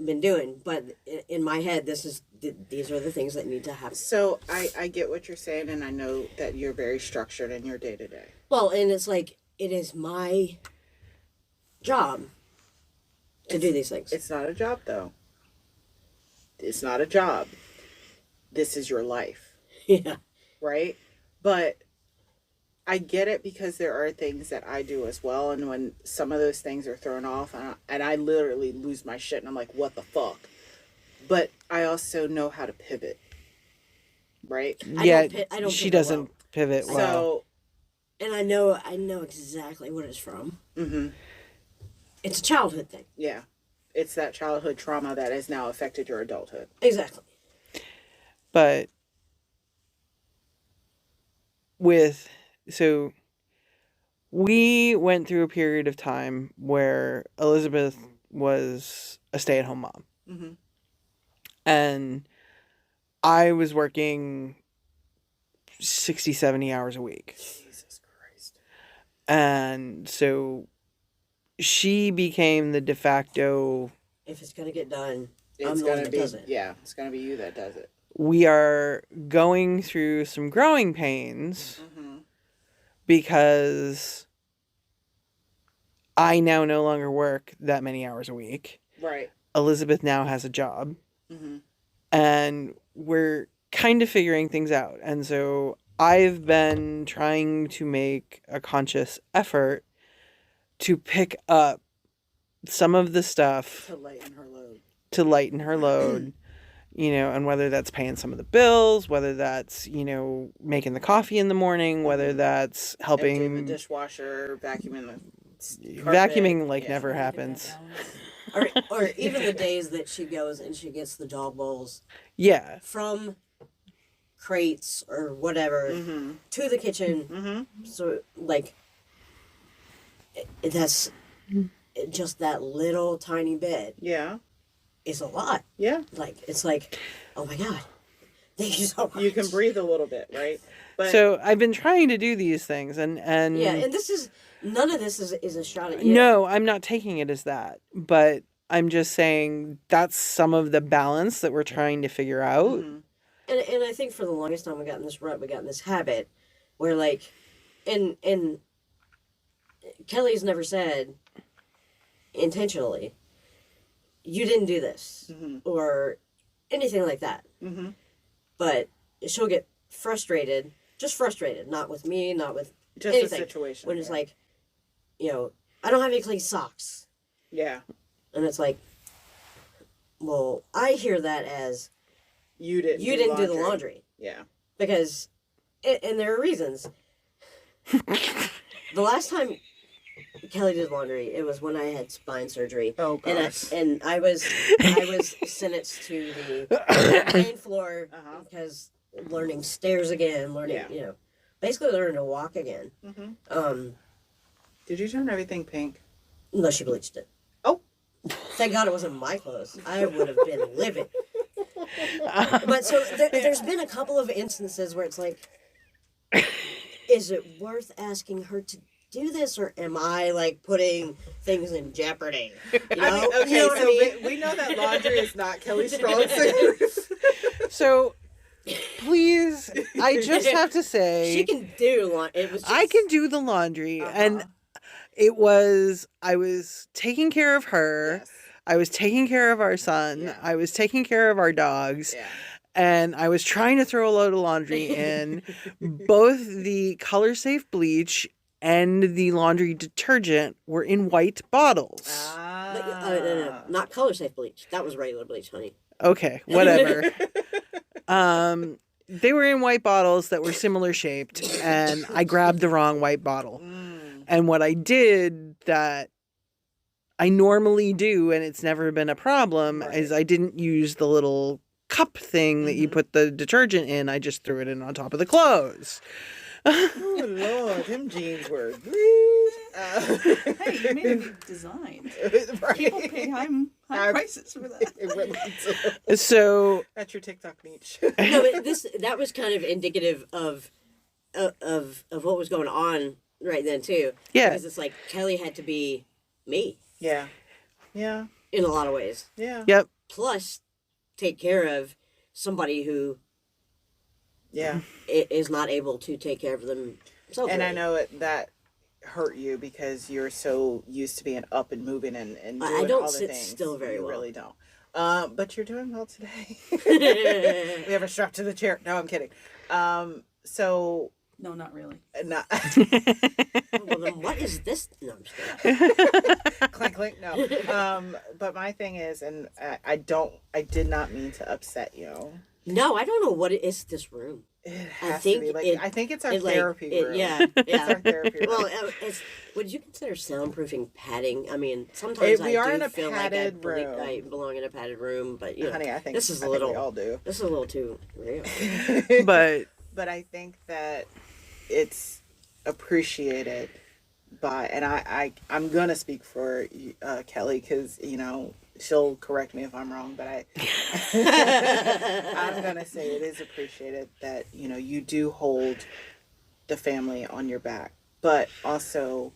been doing. But in my head, these are the things that need to happen. So I get what you're saying, and I know that you're very structured in your day to day. Well, and it's like, it is my job to do these things. It's not a job, though. It's not a job. This is your life, Yeah. right? But I get it because there are things that I do as well, and when some of those things are thrown off, and I literally lose my shit, and I'm like, what the fuck? But I also know how to pivot, right? Yeah, I don't she pivot doesn't well. pivot well. So, And I know exactly what it's from. mm-hmm, It's a childhood thing. yeah. It's that childhood trauma that has now affected your adulthood. Exactly. But so we went through a period of time where Elizabeth was a stay-at-home mom. Mm-hmm. And I was working 60, 70 hours a week. Jesus Christ. And so she became the de facto. If it's gonna get done, It's I'm the one gonna that be, does it. yeah, it's gonna be you that does it. We are going through some growing pains Mm-hmm. because I now no longer work that many hours a week. Right. Elizabeth now has a job. Mm-hmm. And we're kind of figuring things out. And so I've been trying to make a conscious effort to pick up some of the stuff To lighten her load. to lighten her load, and whether that's paying some of the bills, whether that's, making the coffee in the morning, whether that's Emptying the helping dishwasher, vacuuming the carpet. vacuuming like Yeah. never happens. Or even the days that she goes and she gets the dog bowls Yeah. from crates or whatever Mm-hmm. to the kitchen. Mm-hmm. So like that's just that little tiny bit Yeah. is a lot. Yeah. Like it's like, oh my god, thank you so much. You can breathe a little bit, right? But So I've been trying to do these things and Yeah, and none of this is a shot at you. no, I'm not taking it as that, but I'm just saying that's some of the balance that we're trying to figure out. Mhm. And I think for the longest time we got in this rut, we got in this habit where like, and Kelly's never said intentionally, you didn't do this Mhm. or anything like that. Mhm. But she'll get frustrated, just frustrated, not with me, not with Just the anything. situation. When it's yeah. like, I don't have any clean socks. Yeah. And it's like, well, I hear that as You didn't do the laundry. Yeah. Because, and there are reasons. The last time Kelly did laundry, it was when I had spine surgery. Oh And I was sentenced to the main floor Uh-huh. because learning stairs again, Yeah. basically learning to walk again. Mm-hmm. Did you turn everything pink? Unless she bleached it. Oh. Thank God it wasn't my clothes. I would have been livid. But so there's been a couple of instances where it's like, is it worth asking her to do this, or am I like putting things in jeopardy? I mean, okay, You know what so I mean? we know that laundry is not Kelly's strong suit. So please, I just have to say She can do laundry. It was just, I can do the laundry Uh-huh. and I was taking care of her. Yes. I was taking care of our son. Yeah. I was taking care of our dogs. Yeah. And I was trying to throw a load of laundry in. Both the color safe bleach and the laundry detergent were in white bottles. no, not color safe bleach. That was regular bleach, honey. Okay, whatever. They were in white bottles that were similar shaped, and I grabbed the wrong white bottle. Mm. And what I did that I normally do, and it's never been a problem, Right. is I didn't use the little cup thing that you Mhm. put the detergent in. I just threw it in on top of the clothes. Oh Lord, them jeans were. Hey, you made a new design. People pay high prices for that. So That's your TikTok niche. No, but that was kind of indicative of what was going on right then too. Yeah. Because it's like Kelly had to be me Yeah. Yeah. in a lot of ways. Yeah. yep. Plus, take care of somebody who Yeah. is not able to take care of themselves. And I really. know that hurt you because you're so used to being up and moving and doing I don't all the sit things. still very you well. really don't. But you're doing well today. We have a strap to the chair. No, I'm kidding. So No, not really. not Well, then what is this? No, I'm just kidding. clink clink. No. But my thing is, and I did not mean to upset you. No, I don't know what it is. This room. It I has think to be like it- I think it's our It, like, therapy room. yeah, It's our therapy room. Well, would you consider soundproofing padding? I mean, sometimes We I are do in a feel padded like room. I belong in a padded room, but you know, Honey, I think this is I a think little. we all do. This is a little too real. But But I think that it's appreciated by, and I'm gonna speak for Kelly because she'll correct me if I'm wrong, but I'm gonna say it is appreciated that you do hold the family on your back, but also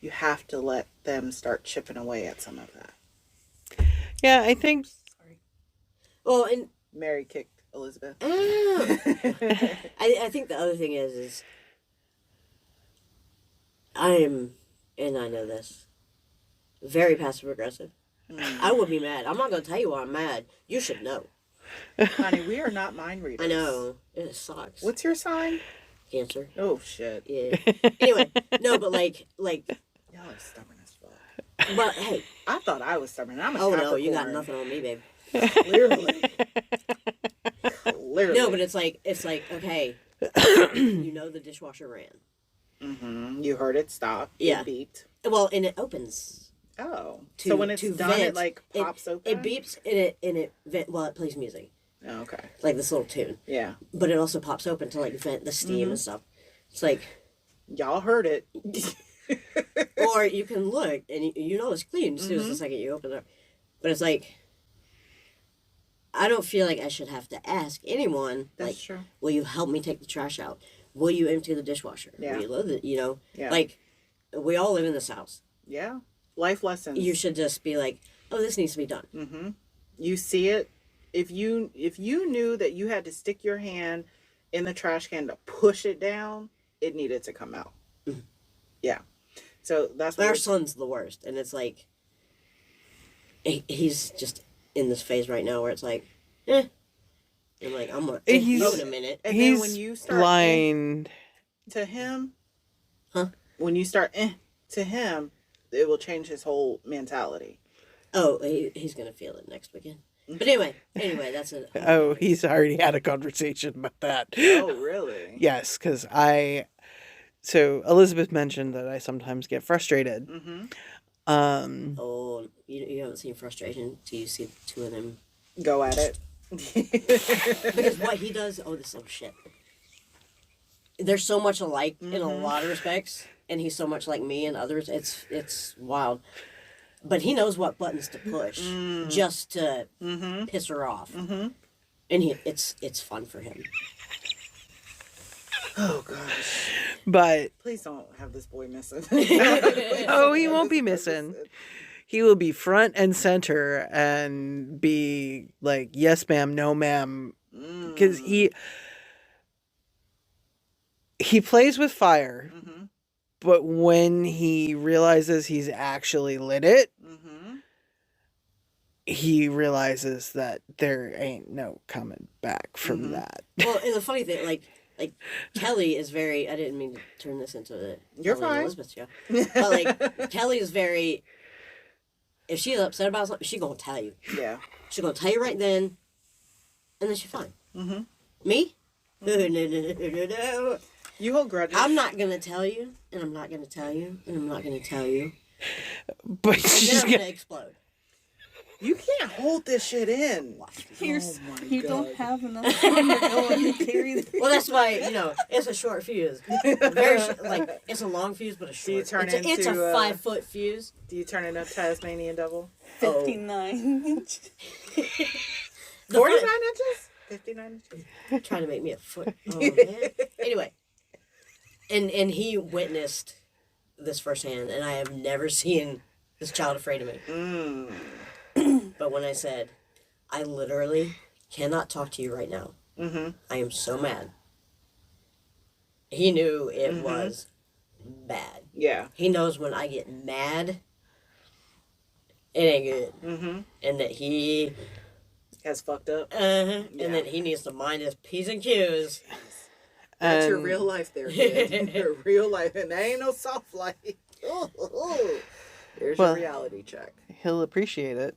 you have to let them start chipping away at some of that. yeah, I think Sorry. Well, and Mary kicked Elizabeth. I think the other thing is and I know this, very passive aggressive. I would be mad. I'm not gonna tell you why I'm mad. You should know. Honey, we are not mind readers. I know it sucks. What's your sign? Cancer? Oh shit. Yeah. Anyway, no, but like, Y'all are stubborn as fuck. but hey, I thought I was stubborn. I'm a oh Capricorn. no, you got nothing on me, babe. Clearly. Clearly. No, but it's like okay, you know the dishwasher ran. You heard it stop. Yeah. It beeped. Well, and it opens. Oh. To, So when it's to done, vent, it like pops open? It beeps and it it plays music, Oh, okay. like this little tune. Yeah. But it also pops open to like vent the steam and stuff. It's like, Y'all heard it. or you can look and you know it's clean just the second you open it. But it's like, I don't feel like I should have to ask anyone. That's like, true. will you help me take the trash out? Will you empty the dishwasher? Yeah. Will you load it? You know, Yeah. like we all live in this house. Yeah. Life lessons. You should just be like, oh, this needs to be done. Mm-hmm. You see it. If you knew that you had to stick your hand in the trash can to push it down, it needed to come out. Yeah. So that's Our what son's the worst, and it's like he's just in this phase right now where it's like, I'm like, I'm gonna He's- go in a minute. and he's then when you start blind. to him, Huh? when you start to him, it will change his whole mentality. Oh, he's gonna feel it next weekend. But anyway, that's it. Oh, he's already had a conversation about that. Oh, really? Yes, because so Elizabeth mentioned that I sometimes get frustrated. Mm-hmm. Oh, you haven't seen frustration till you see the two of them. Go at it. Because what he does, shit. They're so much alike in a lot of respects, and he's so much like me in others. It's wild. But he knows what buttons to push just to piss her off, and it's fun for him. Oh gosh! But Please don't have this boy missing. oh, he won't be missing. He will be front and center and be like, yes, ma'am, no, ma'am. Because he plays with fire, but when he realizes he's actually lit it, he realizes that there ain't no coming back from that. Well, and the funny thing, like Kelly is very. I didn't mean to turn this into the You're Kelly and fine. Elizabeth show, but like Kelly is very. If she's upset about something, she's gonna tell you. Yeah. She's gonna tell you right then, and then she's fine. Me? No. You hold grudges. I'm not gonna tell you, and I'm not gonna tell you, and I'm not gonna tell you. But And then she's I'm gonna, gonna explode. You can't hold this shit in. Here's, Oh my you God. don't have enough room to go and carry the... Well, that's why, it's a short fuse. Very like, it's a long fuse, but a short. Do you turn it's a into, 5-foot fuse. Do you turn into a Tasmanian devil? 59 inch. 49 inches? 59 inches? Trying to make me a foot. Oh, man. Anyway. And he witnessed this firsthand, and I have never seen this child afraid of me. But when I said, I literally cannot talk to you right now. Mm-hmm. I am so mad. He knew it was bad. Yeah. He knows when I get mad, it ain't good. Mm-hmm. And that he... Has fucked up. And that he needs to mind his P's and Q's. That's your And- real life there, kid. Your real life. And that ain't no soft life. There's Well- your reality check. He'll appreciate it.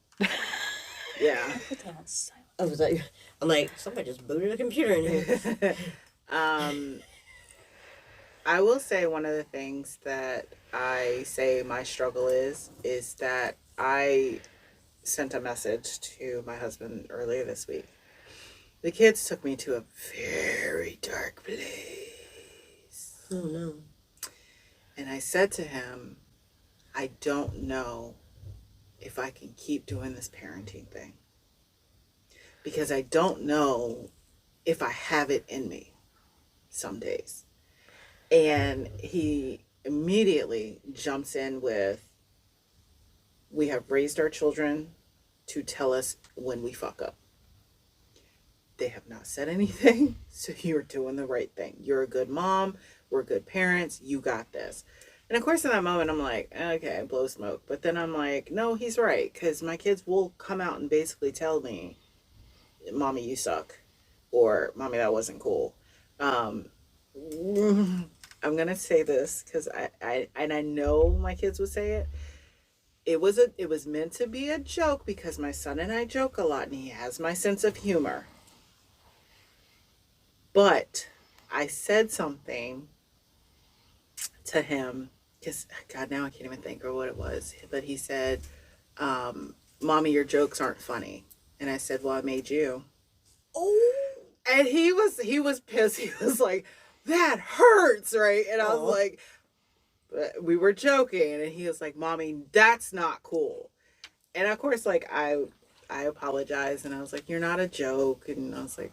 Yeah. Put that on silent. I was like, I'm like, somebody just booted a computer in here. I will say one of the things that I say my struggle is that I sent a message to my husband earlier this week. The kids took me to a very dark place. Oh, no. And I said to him, I don't know if I can keep doing this parenting thing. Because I don't know if I have it in me some days. And he immediately jumps in with, we have raised our children to tell us when we fuck up. They have not said anything, so you're doing the right thing. You're a good mom. We're good parents. You got this. And of course, in that moment, I'm like, okay, blow smoke. But then I'm like, no, he's right. Because my kids will come out and basically tell me, Mommy, you suck. Or, Mommy, that wasn't cool. I'm going to say this because I know my kids would say it. It was meant to be a joke because my son and I joke a lot and he has my sense of humor. But I said something to him because, God, now I can't even think of what it was. But he said, Mommy, your jokes aren't funny. And I said, well, I made you. Oh. And he was pissed. He was like, that hurts, right? And I was like, we were joking. And he was like, Mommy, that's not cool. And of course, like, I apologized. And I was like, you're not a joke. And I was like,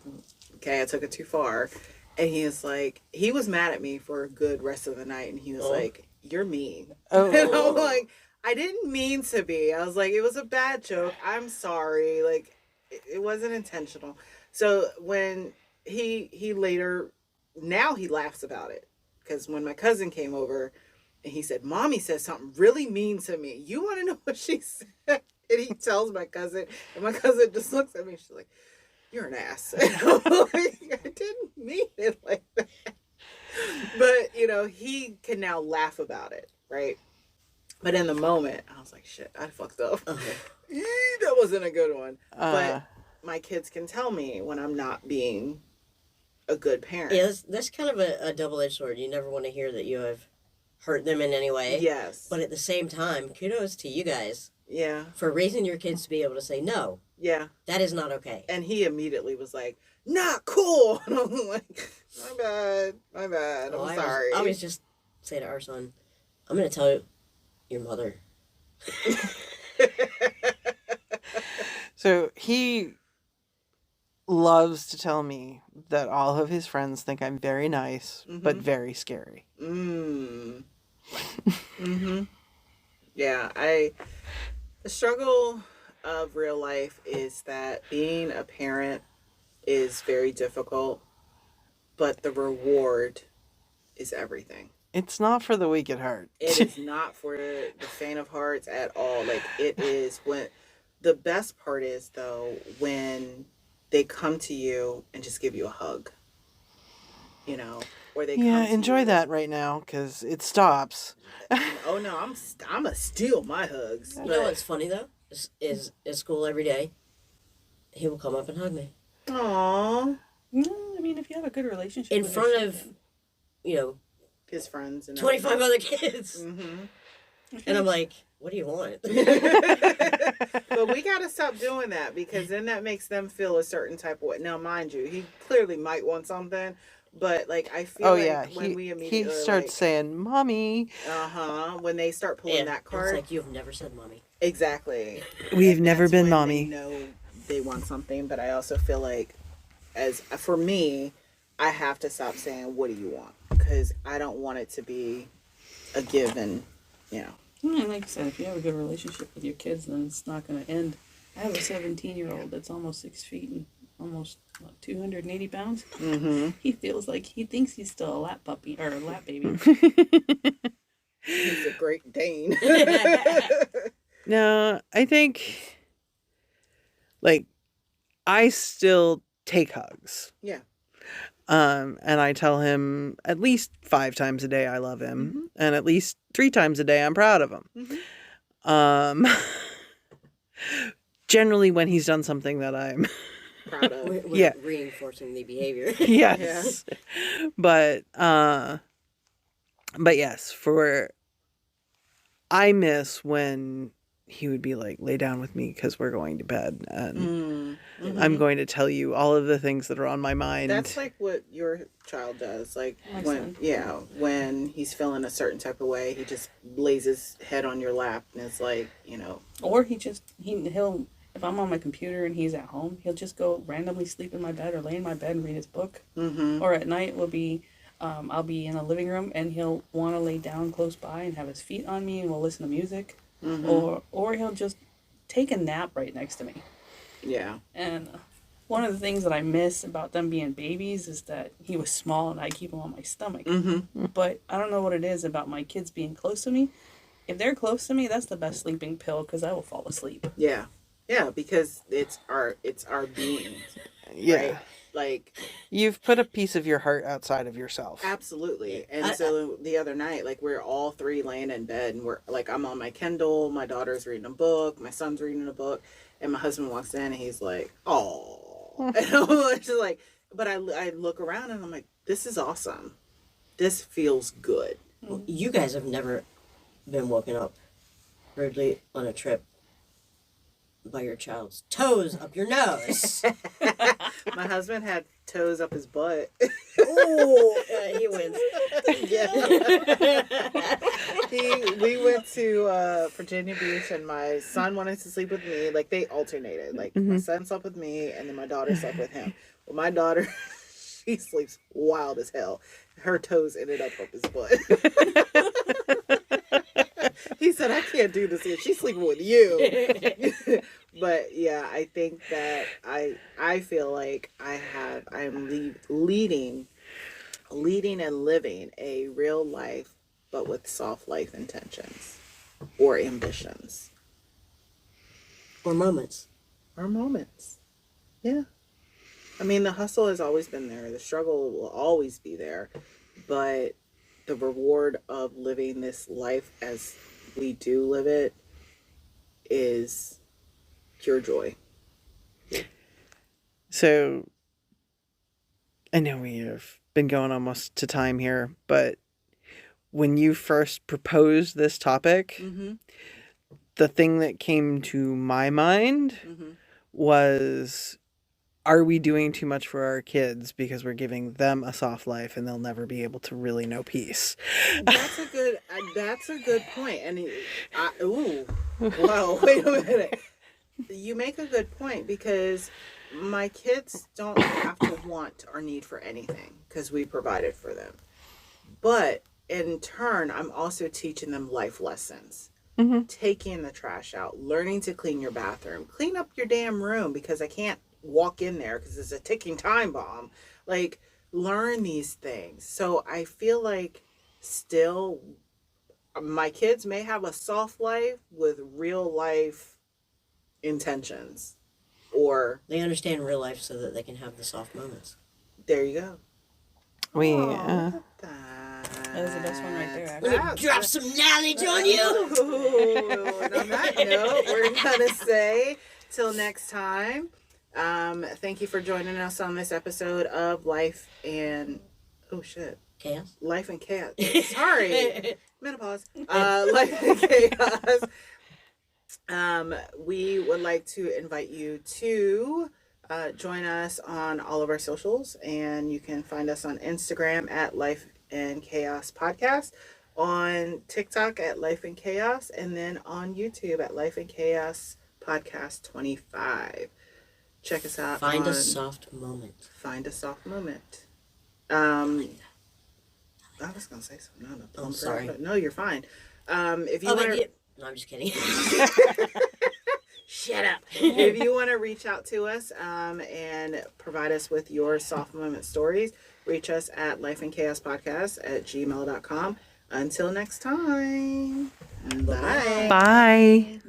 okay, I took it too far. And he was like, he was mad at me for a good rest of the night. And he was like, you're mean. Oh. And I'm like, I didn't mean to be. I was like, it was a bad joke. I'm sorry. Like, it wasn't intentional. So when he later, now he laughs about it. Because when my cousin came over and he said, Mommy said something really mean to me. You want to know what she said? And he tells my cousin. And my cousin just looks at me. She's like, you're an ass. And I'm like, I didn't mean it like that. But, you know, he can now laugh about it, right? But in the moment, I was like, shit, I fucked up. That wasn't a good one. But my kids can tell me when I'm not being a good parent. Yeah, that's kind of a double-edged sword. You never want to hear that you have hurt them in any way. Yes. But at the same time, kudos to you guys Yeah. for raising your kids to be able to say, no, Yeah. that is not okay. And he immediately was like, not cool. And I was like, my bad. I'm sorry. I always just say to our son, I'm going to tell your mother. So he loves to tell me that all of his friends think I'm very nice, but very scary. Yeah, the struggle of real life is that being a parent is very difficult, but the reward is everything. It's not for the weak at heart. It is not for the faint of hearts at all. Like, it is when the best part is, though, when they come to you and just give you a hug, you know, or they come to enjoy you. that right now because it stops. Oh no, I'm gonna steal my hugs. You know what's funny, though? Is at school every day, he will come up and hug me. Aww. No, I mean, if you have a good relationship In with front her, of, His friends and 25 other kids. Mm-hmm. And I'm like, what do you want? But we got to stop doing that because then that makes them feel a certain type of way. Now, mind you, he clearly might want something, but like I feel Oh like yeah, when we he immediately starts saying, "Mommy, when they start pulling that It's card, like you've never said mommy. exactly. we've And never that's been when mommy." They know they want something, but I also feel like, as for me, I have to stop saying, "What do you want?" Because I don't want it to be a given. You know. Yeah, like I said, if you have a good relationship with your kids, then it's not going to end. I have a 17-year-old that's almost 6 feet and almost 280 pounds. Mm-hmm. He feels like he thinks he's still a lap puppy or a lap baby. He's a Great Dane. No, I think like I still take hugs. Yeah. And I tell him at least 5 times a day I love him, and at least 3 times a day I'm proud of him. Mm-hmm. Generally when he's done something that I'm Proud of. We're Yeah. reinforcing the behavior. yes. But yes, for I miss when he would be like, lay down with me because we're going to bed and I'm going to tell you all of the things that are on my mind. That's like what your child does. Like My when, son. when he's feeling a certain type of way, he just lays his head on your lap and it's like, Or he'll if I'm on my computer and he's at home, he'll just go randomly sleep in my bed or lay in my bed and read his book. mm-hmm. Or at night will be, I'll be in the living room and he'll want to lay down close by and have his feet on me and we'll listen to music. Mm-hmm. Or he'll just take a nap right next to me. Yeah. And one of the things that I miss about them being babies is that he was small and I keep him on my stomach. Mm-hmm. But I don't know what it is about my kids being close to me. If they're close to me, that's the best sleeping pill because I will fall asleep. Yeah. Yeah, because it's our being. yeah. Right? Like, You've put a piece of your heart outside of yourself. absolutely. And so the other night, like, we're all 3 laying in bed and we're like, I'm on my Kindle, my daughter's reading a book, my son's reading a book, and my husband walks in and he's like, oh. And I'm just like, but I look around and I'm like, this is awesome. This feels good. You guys have never been woken up rudely on a trip by your child's toes up your nose. My husband had toes up his butt. Oh, he wins. We went to Virginia Beach and my son wanted to sleep with me. Like they alternated. Like my son slept with me and then my daughter slept with him. Well, my daughter, she sleeps wild as hell. Her toes ended up his butt. He said, I can't do this here. She's sleeping with you. But yeah, I think that I feel like I am leading and living a real life, but with soft life intentions or ambitions. Or moments. Or moments. Yeah. I mean, the hustle has always been there. The struggle will always be there. But the reward of living this life as we do live it is pure joy. So I know we have been going almost to time here, but when you first proposed this topic, the thing that came to my mind was, are we doing too much for our kids because we're giving them a soft life and they'll never be able to really know peace? That's a good point. And whoa, wait a minute. You make a good point because my kids don't have to want or need for anything because we provided for them. But in turn, I'm also teaching them life lessons. Taking the trash out, learning to clean your bathroom, clean up your damn room because I can't walk in there because it's a ticking time bomb. Like, learn these things. So I feel like still my kids may have a soft life with real life intentions, or They understand real life so that they can have the soft moments. there you go. We That was the best one right there, actually. Let me drop some knowledge on you. Ooh, and on that note, we're gonna say till next time. Thank you for joining us on this episode of Life and oh shit. Chaos. Life and Chaos. Sorry. Menopause. Life and Chaos. We would like to invite you to join us on all of our socials, and you can find us on Instagram at Life and Chaos Podcast, on TikTok at Life and Chaos, and then on YouTube at Life and Chaos Podcast 25. Check us out. Find a soft moment. Find a soft moment. I was gonna say something. No, I'm sorry. No, you're fine. If you Oh, want to, no, I'm just kidding. shut up. If you want to reach out to us and provide us with your soft moment stories, reach us at lifeandchaospodcast@gmail.com. Until next time. Bye. Bye.